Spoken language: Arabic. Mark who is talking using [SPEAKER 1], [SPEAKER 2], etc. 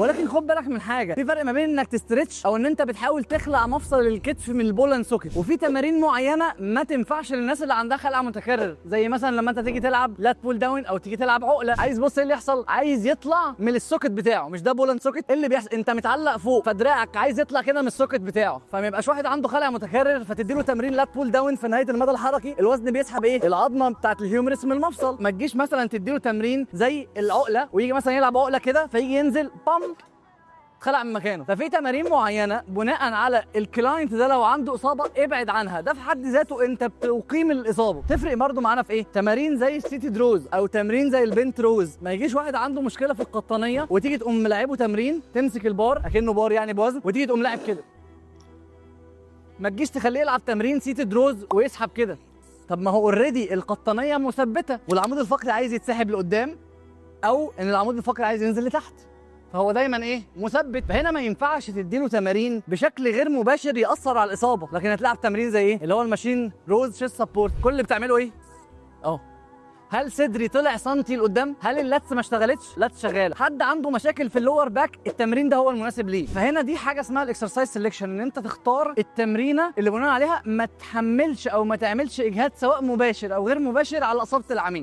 [SPEAKER 1] ولكن خد بالك من حاجه، في فرق ما بين انك تستريتش او ان انت بتحاول تخلع مفصل الكتف من البول اند سوكت، وفي تمارين معينه ما تنفعش للناس اللي عندها خلع متكرر، زي مثلا لما انت تيجي تلعب لات بول داون او تيجي تلعب عقله، عايز بص ايه اللي يحصل، عايز يطلع من السوكت بتاعه، مش ده بول اند سوكت، ايه اللي بيحصل، انت متعلق فوق فدراعك عايز يطلع كده من السوكت بتاعه، فما يبقاش واحد عنده خلع متكرر فتديله تمرين لات بول داون في نهايه المدى الحركي الوزن بيسحب ايه، العظمه بتاعت الهيومرس من المفصل. ما تجيش مثلا تديله تمرين زي العقله ويجي مثلا يلعب عقله كده فيجي ينزل بام خلع من مكانه. ففي تمارين معينه بناء على الكلاينت ده لو عنده اصابه ابعد عنها، ده في حد ذاته انت بتقيم الاصابه. تفرق برده معانا في ايه؟ تمارين زي السيتي دروز او تمرين زي البنت روز، ما يجيش واحد عنده مشكله في القطنيه وتيجي تقوم ملاعبه تمرين تمسك البار اكنه بار يعني بوزن وتيجي تقوم لاعب كده. ما تجيش تخليه يلعب تمرين سيتي دروز ويسحب كده. طب ما هو اوريدي القطنيه مثبته والعمود الفقري عايز يتسحب لقدام او ان العمود الفقري عايز ينزل لتحت، فهو دايما ايه مثبت. فهنا ما ينفعش تديله تمارين بشكل غير مباشر ياثر على الاصابه، لكن هتلعب تمرين زي ايه اللي هو الماشين روز شيست سبورت، كل اللي بتعمله ايه اهو. هل صدري طلع سنتي لقدام؟ هل اللاتس ما اشتغلتش؟ لاتس شغاله. حد عنده مشاكل في اللور باك التمرين ده هو المناسب ليه. فهنا دي حاجه اسمها الاكسرسايز سيلكشن، ان انت تختار التمرينه اللي بناء عليها ما تحملش او ما تعملش اجهاد سواء مباشر او غير مباشر على اصابه العميل.